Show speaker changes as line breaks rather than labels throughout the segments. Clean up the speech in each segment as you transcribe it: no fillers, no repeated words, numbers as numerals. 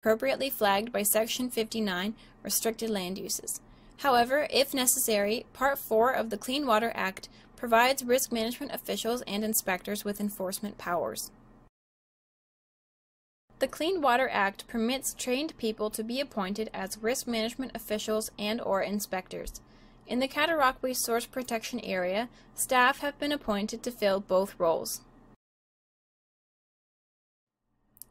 appropriately flagged by Section 59, Restricted Land Uses. However, if necessary, Part 4 of the Clean Water Act provides risk management officials and inspectors with enforcement powers. The Clean Water Act permits trained people to be appointed as risk management officials and/or inspectors. In the Cataraqui Source Protection Area, staff have been appointed to fill both roles.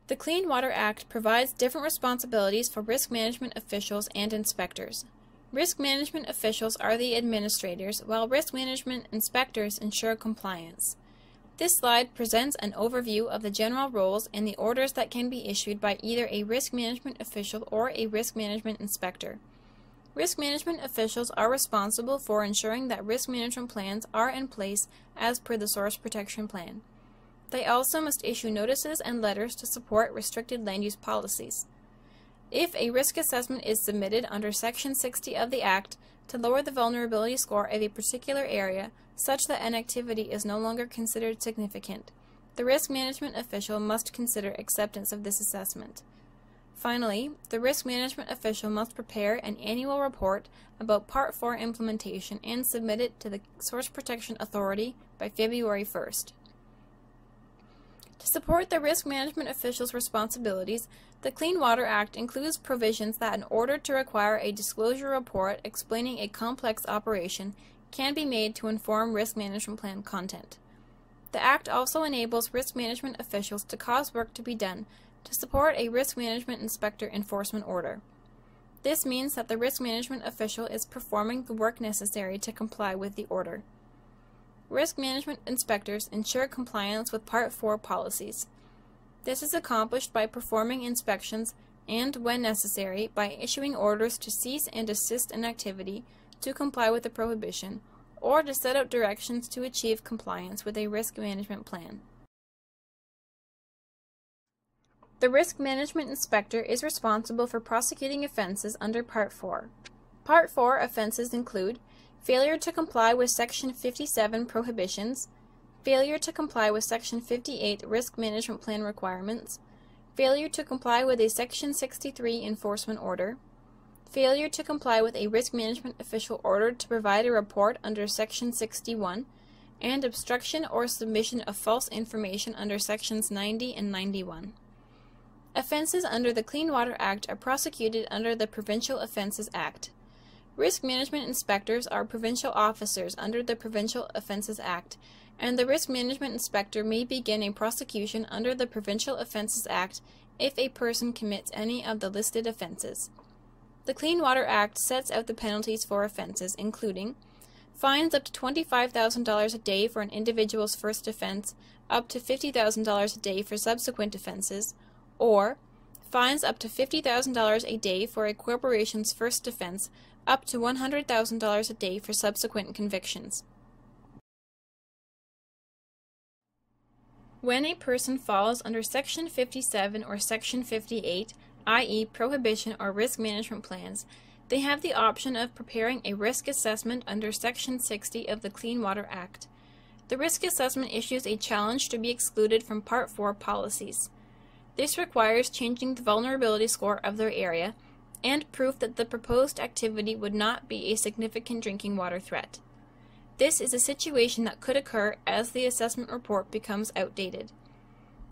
The Clean Water Act provides different responsibilities for risk management officials and inspectors. Risk management officials are the administrators, while risk management inspectors ensure compliance. This slide presents an overview of the general roles and the orders that can be issued by either a risk management official or a risk management inspector. Risk management officials are responsible for ensuring that risk management plans are in place as per the Source Protection Plan. They also must issue notices and letters to support restricted land use policies. If a risk assessment is submitted under Section 60 of the Act to lower the vulnerability score of a particular area such that an activity is no longer considered significant, the risk management official must consider acceptance of this assessment. Finally, the risk management official must prepare an annual report about Part 4 implementation and submit it to the Source Protection Authority by February 1st. To support the risk management official's responsibilities, the Clean Water Act includes provisions that in order to require a disclosure report explaining a complex operation can be made to inform risk management plan content. The Act also enables risk management officials to cause work to be done to support a risk management inspector enforcement order. This means that the risk management official is performing the work necessary to comply with the order. Risk management inspectors ensure compliance with Part 4 policies. This is accomplished by performing inspections and, when necessary, by issuing orders to cease and desist an activity to comply with the prohibition, or to set out directions to achieve compliance with a risk management plan. The risk management inspector is responsible for prosecuting offenses under Part 4. Part 4 offenses include failure to comply with Section 57 prohibitions, failure to comply with Section 58 risk management plan requirements, failure to comply with a Section 63 enforcement order, failure to comply with a risk management official order to provide a report under Section 61, and obstruction or submission of false information under Sections 90 and 91. Offenses under the Clean Water Act are prosecuted under the Provincial Offenses Act. Risk management inspectors are provincial officers under the Provincial Offenses Act, and the risk management inspector may begin a prosecution under the Provincial Offenses Act if a person commits any of the listed offenses. The Clean Water Act sets out the penalties for offenses, including fines up to $25,000 a day for an individual's first offense, up to $50,000 a day for subsequent offenses, or fines up to $50,000 a day for a corporation's first offense, up to $100,000 a day for subsequent convictions. When a person falls under Section 57 or Section 58, i.e. prohibition or risk management plans, they have the option of preparing a risk assessment under Section 60 of the Clean Water Act. The risk assessment issues a challenge to be excluded from Part 4 policies. This requires changing the vulnerability score of their area and proof that the proposed activity would not be a significant drinking water threat. This is a situation that could occur as the assessment report becomes outdated.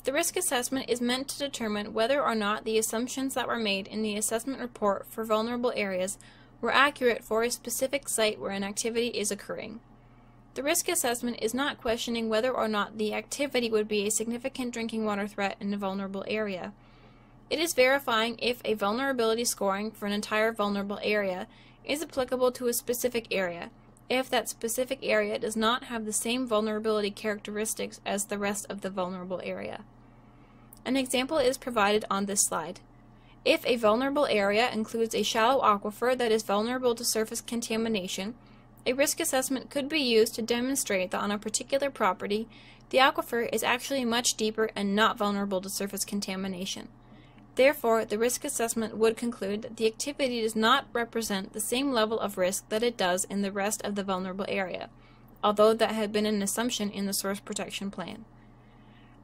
The risk assessment is meant to determine whether or not the assumptions that were made in the assessment report for vulnerable areas were accurate for a specific site where an activity is occurring. The risk assessment is not questioning whether or not the activity would be a significant drinking water threat in a vulnerable area. It is verifying if a vulnerability scoring for an entire vulnerable area is applicable to a specific area, if that specific area does not have the same vulnerability characteristics as the rest of the vulnerable area. An example is provided on this slide. If a vulnerable area includes a shallow aquifer that is vulnerable to surface contamination, a risk assessment could be used to demonstrate that on a particular property, the aquifer is actually much deeper and not vulnerable to surface contamination. Therefore, the risk assessment would conclude that the activity does not represent the same level of risk that it does in the rest of the vulnerable area, although that had been an assumption in the Source Protection Plan.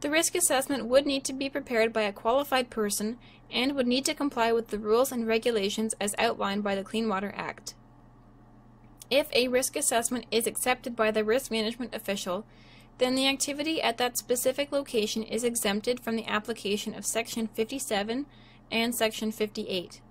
The risk assessment would need to be prepared by a qualified person and would need to comply with the rules and regulations as outlined by the Clean Water Act. If a risk assessment is accepted by the risk management official, then the activity at that specific location is exempted from the application of Section 57 and Section 58.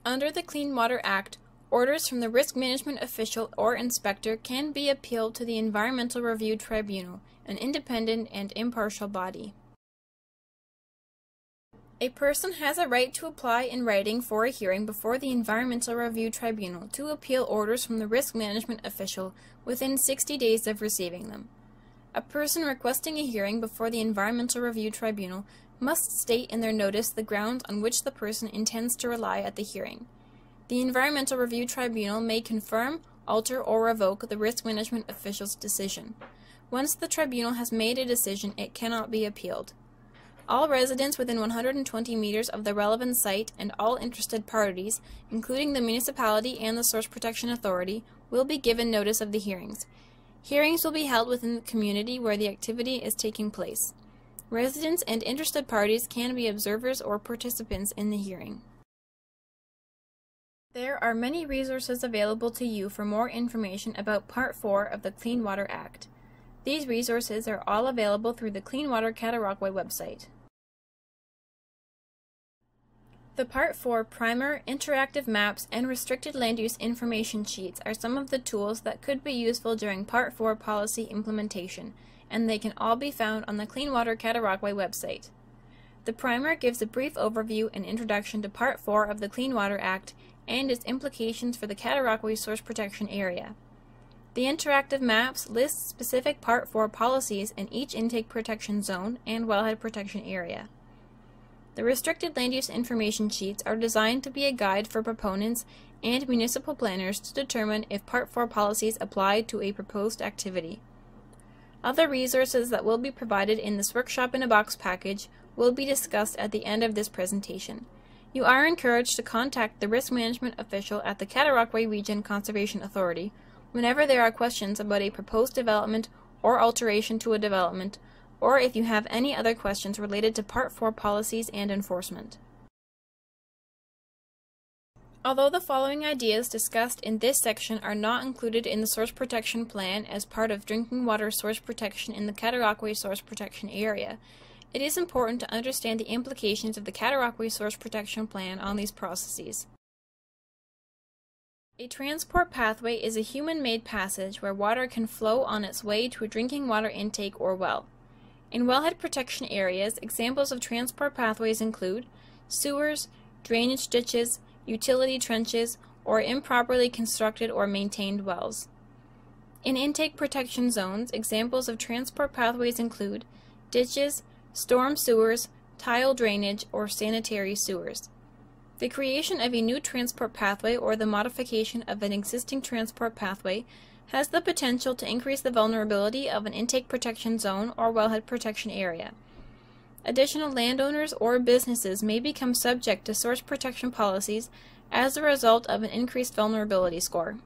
Under the Clean Water Act, orders from the risk management official or inspector can be appealed to the Environmental Review Tribunal, an independent and impartial body. A person has a right to apply in writing for a hearing before the Environmental Review Tribunal to appeal orders from the risk management official within 60 days of receiving them. A person requesting a hearing before the Environmental Review Tribunal must state in their notice the grounds on which the person intends to rely at the hearing. The Environmental Review Tribunal may confirm, alter, or revoke the risk management official's decision. Once the tribunal has made a decision, it cannot be appealed. All residents within 120 meters of the relevant site and all interested parties, including the municipality and the Source Protection Authority, will be given notice of the hearings. Hearings will be held within the community where the activity is taking place. Residents and interested parties can be observers or participants in the hearing. There are many resources available to you for more information about Part 4 of the Clean Water Act. These resources are all available through the Clean Water Cataraqui website. The Part 4 Primer, Interactive Maps, and Restricted Land Use Information Sheets are some of the tools that could be useful during Part 4 policy implementation, and they can all be found on the Clean Water Cataraqui website. The primer gives a brief overview and introduction to Part 4 of the Clean Water Act and its implications for the Cataraqui Source Protection Area. The interactive maps list specific Part 4 policies in each intake protection zone and wellhead protection area. The restricted land use information sheets are designed to be a guide for proponents and municipal planners to determine if Part 4 policies apply to a proposed activity. Other resources that will be provided in this Workshop in a Box package will be discussed at the end of this presentation. You are encouraged to contact the risk management official at the Cataraqui Region Conservation Authority whenever there are questions about a proposed development or alteration to a development, or if you have any other questions related to Part 4 policies and enforcement. Although the following ideas discussed in this section are not included in the Source Protection Plan as part of drinking water source protection in the Cataraqui Source Protection Area, it is important to understand the implications of the Cataraqui Source Protection Plan on these processes. A transport pathway is a human-made passage where water can flow on its way to a drinking water intake or well. In wellhead protection areas, examples of transport pathways include sewers, drainage ditches, utility trenches, or improperly constructed or maintained wells. In intake protection zones, examples of transport pathways include ditches, storm sewers, tile drainage, or sanitary sewers. The creation of a new transport pathway or the modification of an existing transport pathway has the potential to increase the vulnerability of an intake protection zone or wellhead protection area. Additional landowners or businesses may become subject to source protection policies as a result of an increased vulnerability score.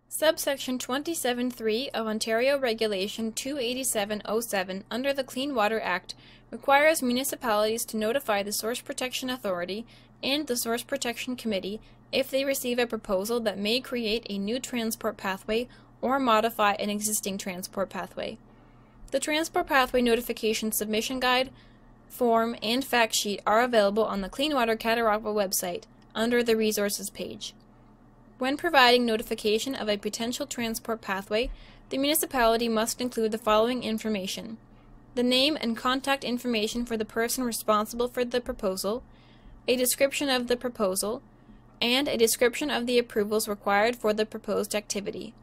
Subsection 27.3 of Ontario Regulation 28707 under the Clean Water Act requires municipalities to notify the Source Protection Authority and the Source Protection Committee if they receive a proposal that may create a new transport pathway or modify an existing transport pathway. The Transport Pathway Notification Submission Guide, Form, and Fact Sheet are available on the Clean Water Cataraqui website under the Resources page. When providing notification of a potential transport pathway, the municipality must include the following information: the name and contact information for the person responsible for the proposal, a description of the proposal, and a description of the approvals required for the proposed activity.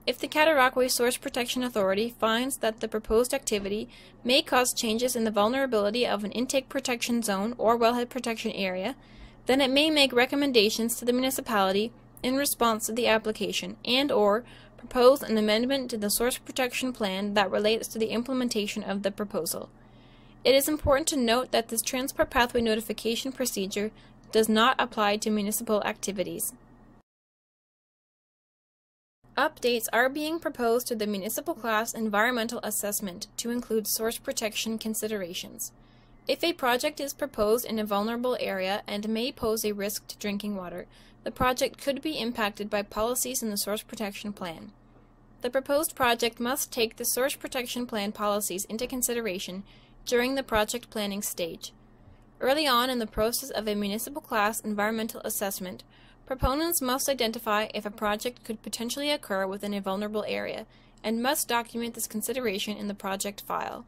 If the Cataraqui Source Protection Authority finds that the proposed activity may cause changes in the vulnerability of an intake protection zone or wellhead protection area, then it may make recommendations to the municipality in response to the application and/or propose an amendment to the Source Protection Plan that relates to the implementation of the proposal. It is important to note that this transport pathway notification procedure does not apply to municipal activities. Updates are being proposed to the municipal class environmental assessment to include source protection considerations. If a project is proposed in a vulnerable area and may pose a risk to drinking water, the project could be impacted by policies in the Source Protection Plan. The proposed project must take the Source Protection Plan policies into consideration during the project planning stage. Early on in the process of a municipal class environmental assessment, proponents must identify if a project could potentially occur within a vulnerable area and must document this consideration in the project file.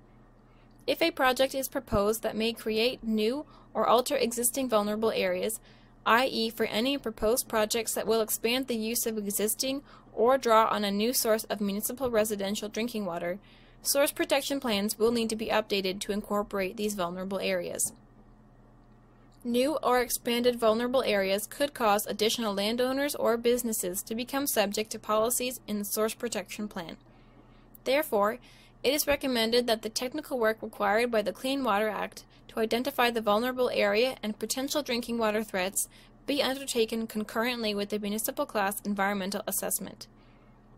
If a project is proposed that may create new or alter existing vulnerable areas, i.e. for any proposed projects that will expand the use of existing or draw on a new source of municipal residential drinking water, source protection plans will need to be updated to incorporate these vulnerable areas. New or expanded vulnerable areas could cause additional landowners or businesses to become subject to policies in the Source Protection Plan. Therefore, it is recommended that the technical work required by the Clean Water Act to identify the vulnerable area and potential drinking water threats be undertaken concurrently with the municipal class environmental assessment.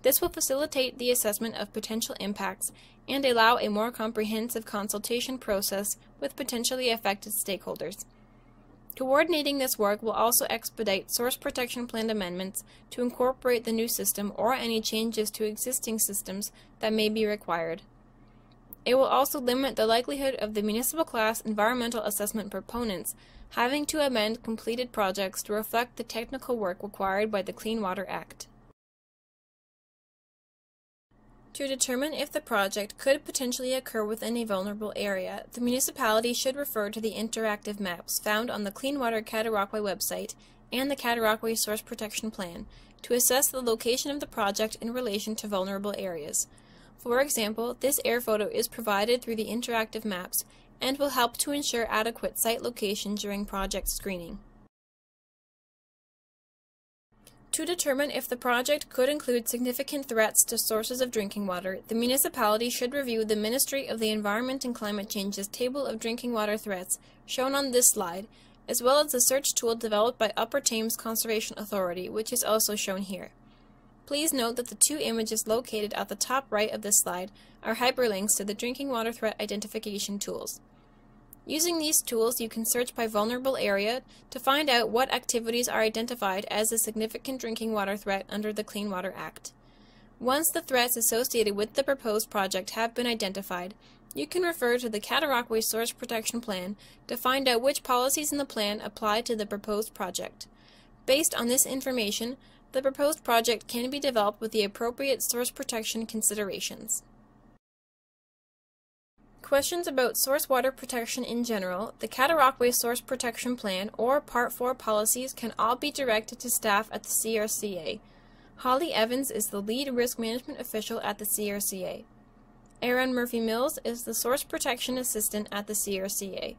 This will facilitate the assessment of potential impacts and allow a more comprehensive consultation process with potentially affected stakeholders. Coordinating this work will also expedite Source Protection Plan amendments to incorporate the new system or any changes to existing systems that may be required. It will also limit the likelihood of the municipal class environmental assessment proponents having to amend completed projects to reflect the technical work required by the Clean Water Act. To determine if the project could potentially occur within a vulnerable area, the municipality should refer to the interactive maps found on the Clean Water Cataraqui website and the Cataraqui Source Protection Plan to assess the location of the project in relation to vulnerable areas. For example, this air photo is provided through the interactive maps and will help to ensure adequate site location during project screening. To determine if the project could include significant threats to sources of drinking water, the municipality should review the Ministry of the Environment and Climate Change's Table of Drinking Water Threats shown on this slide, as well as the search tool developed by Upper Thames Conservation Authority, which is also shown here. Please note that the two images located at the top right of this slide are hyperlinks to the drinking water threat identification tools. Using these tools, you can search by vulnerable area to find out what activities are identified as a significant drinking water threat under the Clean Water Act. Once the threats associated with the proposed project have been identified, you can refer to the Cataraqui Source Protection Plan to find out which policies in the plan apply to the proposed project. Based on this information, the proposed project can be developed with the appropriate source protection considerations. Questions about source water protection in general, the Cataraqui Source Protection Plan, or Part 4 policies can all be directed to staff at the CRCA. Holly Evans is the lead risk management official at the CRCA. Aaron Murphy-Mills is the source protection assistant at the CRCA.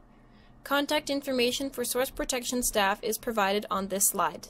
Contact information for source protection staff is provided on this slide.